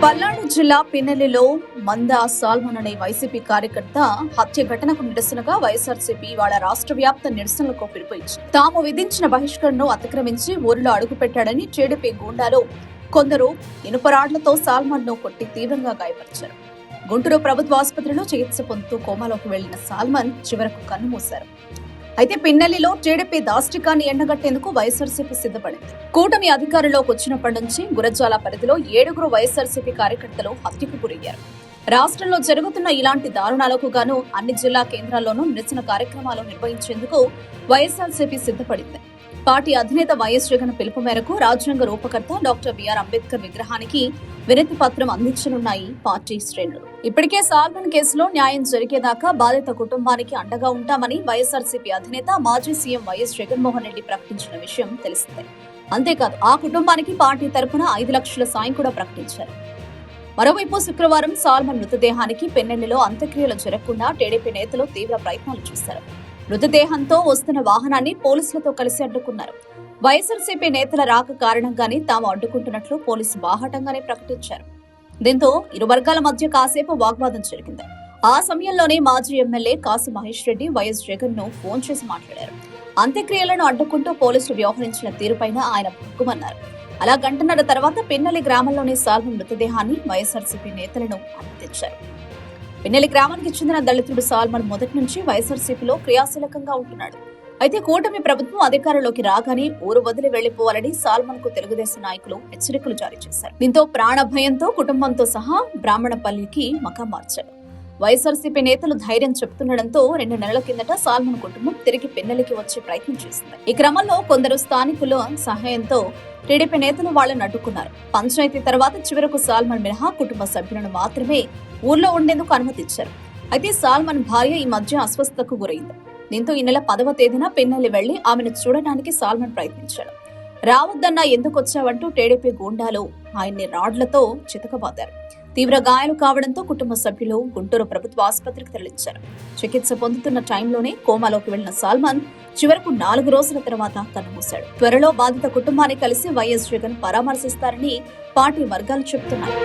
పల్నాడు జిల్లా పిన్నెల్లిలో మందా సాల్మన్ అనే వైసీపీ కార్యకర్త హత్య ఘటనకు నిరసనగా వైఎస్ఆర్సీపీ వాళ్ళ రాష్ట్ర వ్యాప్త నిరసనలకు పిలుపునిచ్చింది. తాము విధించిన బహిష్కరణను అతిక్రమించి ఊరిలో అడుగుపెట్టాడని టీడీపీ గూండాలు కొందరు ఇనుపరాడ్లతో సాల్మన్ ను కొట్టి తీవ్రంగా గాయపరిచారు. గుంటూరు ప్రభుత్వ ఆసుపత్రిలో చికిత్స పొందుతూ కోమాలోకి వెళ్లిన సాల్మన్ చివరకు కన్నుమూశారు. అయితే పిన్నెల్లిలో టీడీపీ దాష్టికాన్ని ఎండగట్టేందుకు వైఎస్ఆర్సీపీ సిద్ధపడింది. కూటమి అధికారంలోకి వచ్చినప్పటి నుంచి గురజాల పరిధిలో 7 వైఎస్ఆర్సీపీ కార్యకర్తలు హత్యకు గురయ్యారు. రాష్ట్రంలో జరుగుతున్న ఇలాంటి దారుణాలకు గాను అన్ని జిల్లా కేంద్రాల్లోనూ నిరసన కార్యక్రమాలు నిర్వహించేందుకు వైఎస్ఆర్సీపీ సిద్ధపడింది. పార్టీ అధినేత వైఎస్ జగన్ పిలుపు మేరకు రాజ్యాంగ రూపకర్త డాక్టర్ బిఆర్ అంబేద్కర్ విగ్రహానికి వినతి పత్రం అందించనున్నాయి పార్టీ శ్రేణులు. ఇప్పటికే సాల్మన్ కేసులో న్యాయం జరిగేదాకా బాధిత కుటుంబానికి అండగా ఉంటామని వైఎస్ఆర్సీపీ అధినేత మాజీ సీఎం వైఎస్ జగన్మోహన్ రెడ్డి ప్రకటించిన విషయం తెలిసిందే. అంతేకాదు ఆ కుటుంబానికి పార్టీ తరపున 5 లక్షల సాయం కూడా ప్రకటించారు. మరోవైపు శుక్రవారం సాల్మన్ మృతదేహానికి పెన్నెల్లిలో అంత్యక్రియలు జరగకుండా టీడీపీ నేతలు తీవ్ర ప్రయత్నాలు చేశారు. మృతదేహంతో వస్తున్న వాహనాన్ని పోలీసులతో కలిసి అడ్డుకున్నారు. వైఎస్ఆర్సీపీ నేతల రాక కారణంగానే తాము అడ్డుకుంటున్నట్లు పోలీసు బాహాటంగానే ప్రకటించారు. దీంతో ఇరు వర్గాల మధ్య కాసేపు వాగ్వాదం జరిగింది. ఆ సమయంలోనే మాజీ ఎమ్మెల్యే కాసు మహేష్ రెడ్డి వైఎస్ జగన్ ను ఫోన్ చేసి మాట్లాడారు. అంత్యక్రియలను అడ్డుకుంటూ పోలీసులు వ్యవహరించిన తీరుపైన ఆయన భగ్గుమన్నారు. అలా గంటన్నర తర్వాత పిన్నెల్లి గ్రామంలోని సాల్మన్ మృతదేహాన్ని వైఎస్ఆర్సీపీ నేతలను అనుమతించారు. పిన్నెల్లి గ్రామానికి చెందిన దళితుడు సాల్మన్ మొదటి నుంచి వైఎస్ఆర్సీపీలో క్రియాశీలకంగా ఉంటున్నాడు. అయితే కూటమి ప్రభుత్వం అధికారంలోకి రాగానే ఊరు వదిలి వెళ్లిపోవాలని సాల్మన్ కు తెలుగుదేశం నాయకులు హెచ్చరికలు జారీ చేశారు. దీంతో ప్రాణ భయంతో కుటుంబంతో సహా బ్రాహ్మణపల్లికి మకాం మార్చారు. వైఎస్ఆర్సీపీ నేతలు ధైర్యం చెబుతుండటంతో 2 నెలల కిందట సాల్మన్ కుటుంబం తిరిగి పిన్నెల్లికి వచ్చే ప్రయత్నం చేసింది. ఈ క్రమంలో కొందరు స్థానికుల సహాయంతో టీడీపీ నేతలు వాళ్లను అడ్డుకున్నారు. పంచాయతీ తర్వాత చివరకు సాల్మన్ మినహా కుటుంబ సభ్యులను మాత్రమే ఊర్లో ఉండేందుకు అనుమతించారు. అయితే సాల్మన్ భార్య ఈ మధ్య అస్వస్థతకు గురైంది. దీంతో ఈ నెల 10వ తేదీన పిన్నెల్లి వెళ్లి ఆమెను చూడడానికి సాల్మన్ ప్రయత్నించాడు. రావద్దన్నా ఎందుకొచ్చావంటూ టీడీపీ గూండాలు ఆయన్ని రాడ్లతో చితకబాదారు. తీవ్ర గాయాలు కావడంతో కుటుంబ సభ్యులు గుంటూరు ప్రభుత్వ ఆసుపత్రికి తరలించారు. చికిత్స పొందుతున్న టైంలోనే కోమాలోకి వెళ్లిన సాల్మన్ చివరకు 4 రోజుల తర్వాత కన్నుమూశాడు. త్వరలో బాధిత కుటుంబాన్ని కలిసి వైఎస్ జగన్ పరామర్శిస్తారని పార్టీ వర్గాలు చెబుతున్నాయి.